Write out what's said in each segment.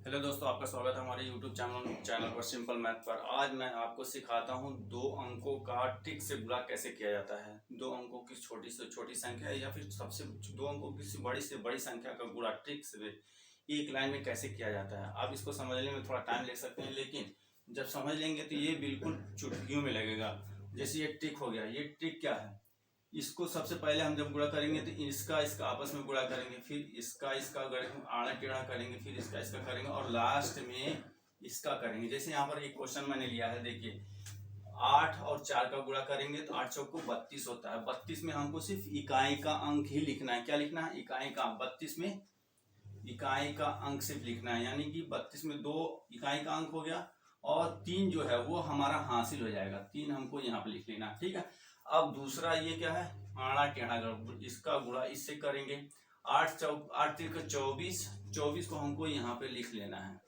Hello दोस्तों, आपका स्वागत है हमारे YouTube चैनल पर सिंपल मैथ पर। आज मैं आपको सिखाता हूँ दो अंकों का ट्रिक से गुणा कैसे किया जाता है। दो अंकों की छोटी से छोटी संख्या या फिर सबसे दो अंकों की बड़ी से बड़ी संख्या का गुणा ट्रिक से एक लाइन में कैसे किया जाता है। आप इसको समझने में थोड़ा टाइम ले सकते हैं, लेकिन जब समझ लेंगे तो ये बिल्कुल चुटकियों में लगेगा। जैसे ये ट्रिक हो गया, ये ट्रिक क्या है, इसको सबसे पहले हम जब गुणा करेंगे तो इसका इसका आपस में गुणा करेंगे, फिर इसका इसका आड़ा टेढ़ा करेंगे, फिर इसका इसका करेंगे और लास्ट में इसका करेंगे। जैसे यहाँ पर एक क्वेश्चन मैंने लिया है, देखिए 8 और 4 का गुणा करेंगे तो 8 चौको 32 होता है। 32 में हमको सिर्फ इकाई का अंक ही लिखना है। क्या लिखना है? इकाई का। 32 में इकाई का अंक सिर्फ लिखना है, यानी कि 32 में 2 इकाई का अंक हो गया और 3 जो है वो हमारा हासिल हो जाएगा। 3 हमको यहाँ पे लिख लेना, ठीक है। अब दूसरा ये क्या है, आड़ा टेढ़ा, इसका गुणा इससे करेंगे। 8 3 24, 24 को हमको यहाँ पे लिख लेना है,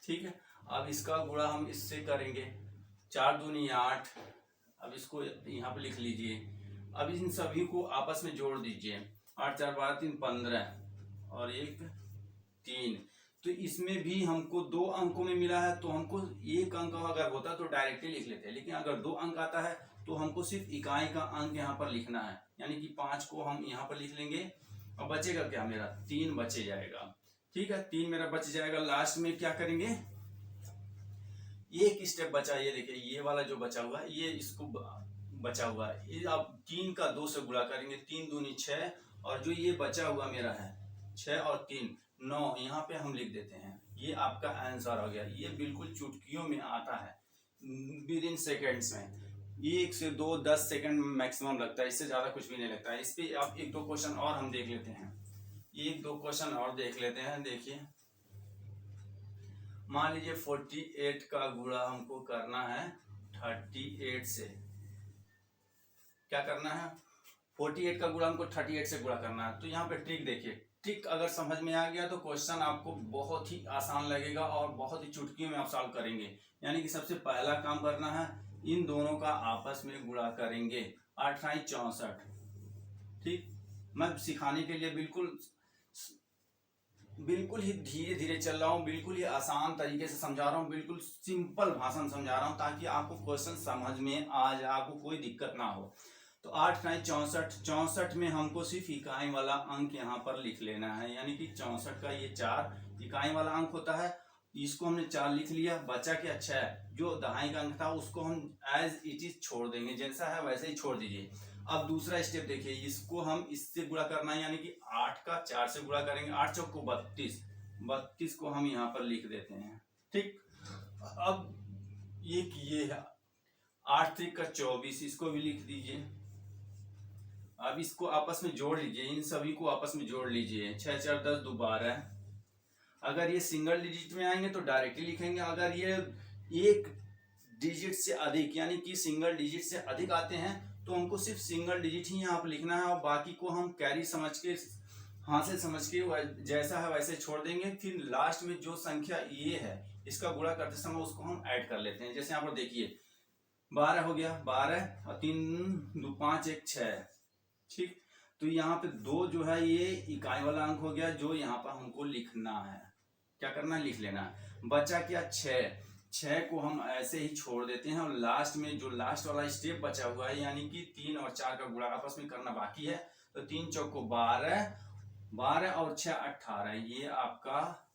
ठीक है। अब इसका गुणा हम इससे करेंगे, 4 दूनी 8, अब इसको यहाँ पे लिख लीजिए। अब इन सभी को आपस में जोड़ दीजिए, 8 4 12 3 15 और 1 3। तो इसमें भी हमको 2 अंकों में मिला है, तो हमको एक अंक अगर होता तो डायरेक्टली लिख लेते हैं, लेकिन अगर 2 अंक आता है तो हमको सिर्फ इकाई का अंक यहाँ पर लिखना है, यानी कि 5 को हम यहाँ पर लिख लेंगे। और बचेगा क्या, मेरा 3 बचे जाएगा, ठीक है। 3 मेरा बच जाएगा। लास्ट में क्या करेंगे, एक स्टेप बचा, ये देखिए ये वाला जो बचा हुआ है, ये इसको बचा हुआ है, ये अब 3 का 2 से गुणा करेंगे, 3 दूनी 6 और जो ये बचा हुआ मेरा है 6 और 3 9, यहाँ पे हम लिख देते हैं। ये आपका आंसर हो गया। ये बिल्कुल चुटकियों में आता है, विद इन सेकेंड्स में। 1 से 2 10 सेकंड मैक्सिमम लगता है, इससे ज्यादा कुछ भी नहीं लगता है। इस पे आप एक दो क्वेश्चन और हम देख लेते हैं, एक दो क्वेश्चन और देख लेते हैं। देखिए मान लीजिए 48 का गुणा हमको करना है 38 से। क्या करना है, 48 का गुणा हमको 38 से गुणा करना है। तो यहाँ पे ट्रिक देखिए, ट्रिक अगर समझ में आ गया तो क्वेश्चन आपको बहुत ही आसान लगेगा और बहुत ही चुटकियों में आप सॉल्व करेंगे। यानी कि सबसे पहला काम करना है, इन दोनों का आपस में गुणा करेंगे, 8 64, ठीक। मैं सिखाने के लिए बिल्कुल ही धीरे धीरे चल रहा हूँ, बिल्कुल ही आसान तरीके से समझा रहा हूँ, बिल्कुल सिंपल भाषा में समझा रहा हूँ, ताकि आपको क्वेश्चन समझ में आ जाए, आपको कोई दिक्कत ना हो। तो 8 64, 64 में हमको सिर्फ इकाई वाला अंक यहाँ पर लिख लेना है, यानी कि 64 का ये 4 इकाई वाला अंक होता है। इसको हमने 4 लिख लिया, बचा क्या 6, जो दहाई का अंक था उसको हम एज इट इज छोड़ देंगे, जैसा है वैसे ही छोड़ दीजिए। अब दूसरा स्टेप देखिए, इसको हम इससे गुणा करना है, यानी कि 8 का 4 से गुणा करेंगे, 8 चौको 32, 32 को हम यहाँ पर लिख देते हैं, ठीक। अब ये है 8 3 का 24, इसको भी लिख दीजिए। अब इसको आपस में जोड़ लीजिए, इन सभी को आपस में जोड़ लीजिए, 6 4 10 2 12। अगर ये सिंगल डिजिट में आएंगे तो डायरेक्टली लिखेंगे, अगर ये एक डिजिट से अधिक यानी कि सिंगल डिजिट से अधिक आते हैं तो हमको सिर्फ सिंगल डिजिट ही यहाँ पर लिखना है और बाकी को हम कैरी समझ के, हासिल समझ के जैसा है वैसे छोड़ देंगे। फिर लास्ट में जो संख्या ये है इसका गुणा करते समय उसको हम ऐड कर लेते हैं। जैसे यहाँ पर देखिए 12 हो गया, 12 और 3 2 5 1 6, ठीक। तो यहाँ पे 2 जो है ये इकाई वाला अंक हो गया, जो यहाँ पर हमको लिखना है। क्या करना है, लिख लेना है। बचा क्या 6 को हम ऐसे ही छोड़ देते हैं और लास्ट में जो लास्ट वाला स्टेप बचा हुआ है, यानी कि 3 और 4 का गुणा आपस में करना बाकी है। तो 3 चौको 12, 12 और 6 18, ये आपका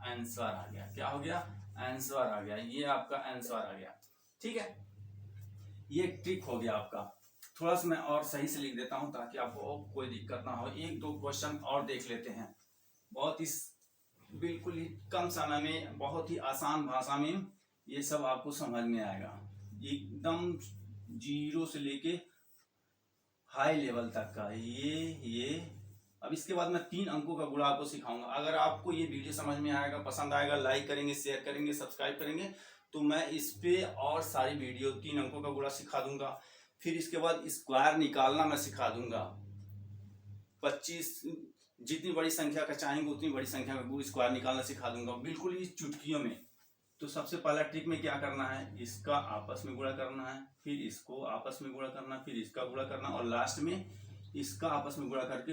आंसर आ गया। क्या हो गया, आंसर आ गया, ये आपका आंसर आ गया, ठीक है। ये ट्रिक हो गया आपका। थोड़ा सा मैं और सही से लिख देता हूं ताकि आपको कोई दिक्कत ना हो। एक दो क्वेश्चन और देख लेते हैं, बहुत ही बिल्कुल ही कम समय में, बहुत ही आसान भाषा में ये सब आपको समझ में आएगा, एकदम जीरो से लेके हाई लेवल तक का। ये अब इसके बाद मैं 3 अंकों का गुणा आपको सिखाऊंगा। अगर आपको ये वीडियो समझ में आएगा, पसंद आएगा, लाइक करेंगे, शेयर करेंगे, सब्सक्राइब करेंगे, तो मैं इस पे और सारी वीडियो 3 अंकों का गुणा सिखा दूंगा। फिर इसके बाद स्क्वायर निकालना मैं सिखा दूंगा। 25 जितनी बड़ी संख्या का चाहेंगे उतनी बड़ी संख्या का स्क्वायर निकालना सिखा दूंगा, बिल्कुल ही चुटकियों में। तो सबसे पहला ट्रिक में क्या करना है, इसका आपस में गुणा करना है, फिर इसको आपस में गुणा करना, फिर इसका गुणा करना और लास्ट में इसका आपस में गुणा करके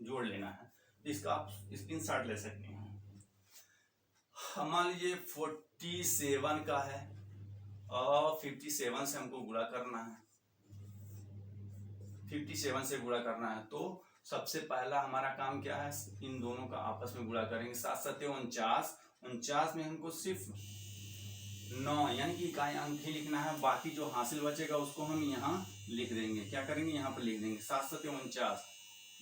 जोड़ लेना है। इसका आप स्क्रीनशॉट ले सकते हैं। मान लीजिए 47 का है और 57 से हमको गुणा करना है, 57 से गुणा करना है। तो सबसे पहला हमारा काम क्या है, इन दोनों का आपस में गुणा करेंगे। 7 7 49, 49 में हमको सिर्फ 9 यानी कि इकाई अंक ही लिखना है। बाकी जो हासिल बचेगा उसको हम यहाँ लिख देंगे। क्या करेंगे, यहाँ पर लिख देंगे 7 7 49।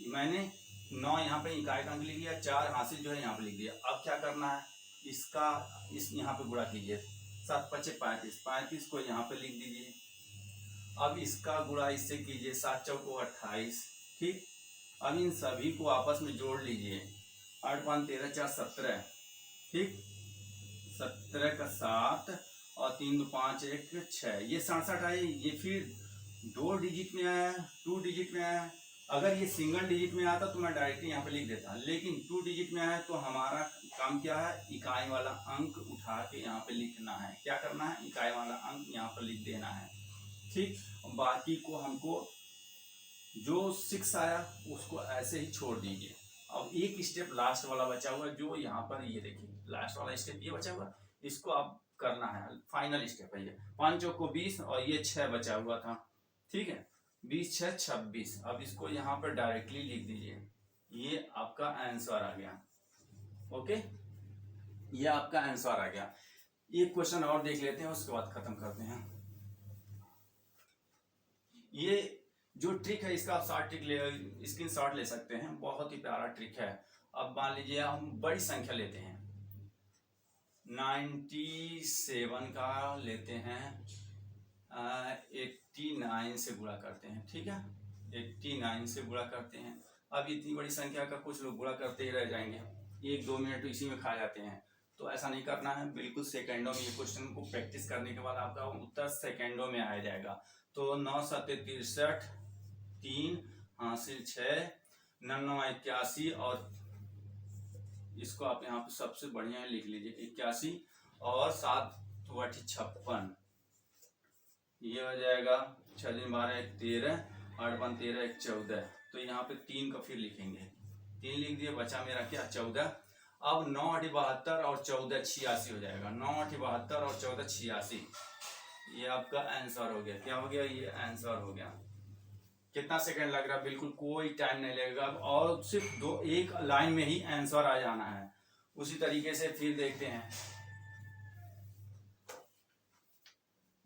मैंने 9 यहाँ पे इकाई का अंक लिख लिया, 4 हासिल जो है यहाँ पे लिख दिया। अब क्या करना है, इसका इस यहाँ पे गुणा कीजिए। 7 5 35, 35 को यहाँ पे लिख दीजिए। अब इसका गुणा इससे कीजिए, 7 4 28। ठीक, अब इन सभी को आपस में जोड़ लीजिए। 8 5 13 4 17। ठीक, 17 का 7 और 3 2 5 1 6, ये 67 आए। ये फिर 2 डिजिट में आया, 2 डिजिट में आया। अगर ये सिंगल डिजिट में आता तो मैं डायरेक्टली यहाँ पे लिख देता, लेकिन 2 डिजिट में आया तो हमारा काम क्या है, इकाई वाला अंक उठा के यहाँ पे लिखना है। क्या करना है, इकाई वाला अंक यहाँ पर लिख देना है। ठीक, बाकी को हमको जो 6 आया उसको ऐसे ही छोड़ दीजिए। अब एक स्टेप लास्ट वाला बचा हुआ, जो यहाँ पर ये देखिए लास्ट वाला स्टेप ये बचा हुआ, इसको आप करना है। फाइनल स्टेप है ये। 5 को 20 और ये 6 बचा हुआ था। ठीक है, 20 6 26। अब इसको यहाँ पर डायरेक्टली लिख दीजिए। ये आपका आंसर आ गया। ओके, ये आपका आंसर आ गया। एक क्वेश्चन और देख लेते हैं, उसके बाद खत्म करते हैं। ये जो ट्रिक है इसका आप स्क्रीन शॉट ले सकते हैं, बहुत ही प्यारा ट्रिक है। अब मान लीजिए हम बड़ी संख्या लेते हैं, 97 का लेते हैं, 89 से गुणा करते हैं। ठीक है, 89 से गुणा करते हैं। अब इतनी बड़ी संख्या का कुछ लोग गुणा करते ही रह जाएंगे, 1-2 मिनट इसी में खा जाते हैं। तो ऐसा नहीं करना है, बिल्कुल सेकंडों में। ये क्वेश्चन को प्रैक्टिस करने के बाद आपका उत्तर सेकंडों में आ जाएगा। तो 9 7 63, 3 हासिल 6, 9 81 और इसको आप यहाँ पे सबसे बढ़िया लिख लीजिए 81 और 7 56। ये हो जाएगा 6 दिन 12 1 13, 8 5 13 1 14। तो यहाँ पे 3 का फिर लिखेंगे, 3 लिख दिए, बचा मेरा क्या 14। अब 9 8 72 और 14 86 हो जाएगा। 9 8 72 और 14 86, ये आपका आंसर हो गया। क्या हो गया, ये आंसर हो गया। कितना सेकंड लग रहा है, बिल्कुल कोई टाइम नहीं लगेगा और सिर्फ एक लाइन में ही आंसर आ जाना है। उसी तरीके से फिर देखते हैं।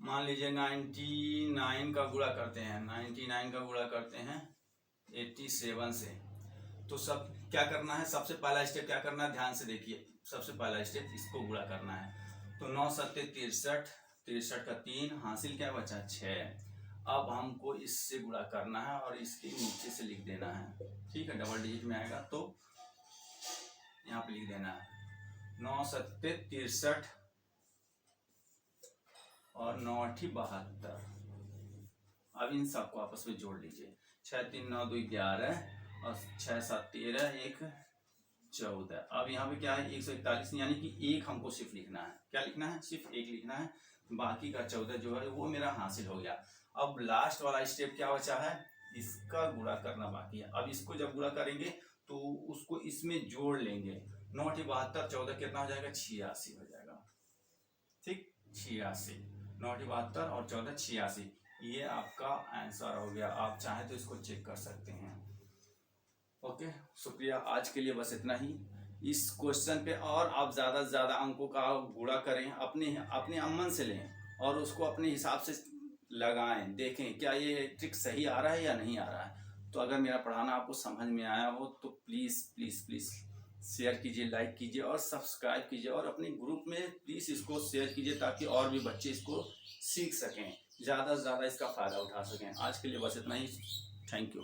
मान लीजिए 99 का गुणा करते हैं, 99 का गुणा करते हैं 87 से। तो सब क्या करना है, सबसे पहला स्टेप क्या करना है, ध्यान से देखिए। सबसे पहला स्टेप इसको गुणा करना है। तो 9 7 63, 63 का 3 हासिल क्या बचा 6। अब हमको इससे गुणा करना है और इसके नीचे से लिख देना है। ठीक है, डबल डिजिट में आएगा तो यहाँ पे लिख देना है 9 7 63 और 9 8 72। अब इन सबको आपस में जोड़ लीजिए। 6 3 9 2 11 और 6 7 13 1 14। अब यहाँ पे क्या है 141, यानी कि 1 हमको सिर्फ लिखना है। क्या लिखना है, सिर्फ 1 लिखना है। बाकी का 14 जो है वो मेरा हासिल हो गया। अब लास्ट वाला स्टेप क्या बचा है, इसका गुणा करना बाकी है। अब इसको जब गुणा करेंगे तो उसको इसमें जोड़ लेंगे। 9 8 72 14 कितना हो जाएगा 86 हो जाएगा। ठीक, 86, 9 8 72 और 14 86, ये आपका आंसर हो गया। आप चाहें तो इसको चेक कर सकते हैं। ओके, शुक्रिया। आज के लिए बस इतना ही। इस क्वेश्चन पे और आप ज़्यादा से ज़्यादा अंकों का गुणा करें, अपने अमन से लें और उसको अपने हिसाब से लगाएं, देखें क्या ये ट्रिक सही आ रहा है या नहीं आ रहा है। तो अगर मेरा पढ़ाना आपको समझ में आया हो तो प्लीज़ प्लीज़ प्लीज़ शेयर कीजिए, लाइक कीजिए और सब्सक्राइब कीजिए और अपने ग्रुप में प्लीज़ इसको शेयर कीजिए ताकि और भी बच्चे इसको सीख सकें, ज़्यादा से ज़्यादा इसका फ़ायदा उठा सकें। आज के लिए बस इतना ही। Thank you.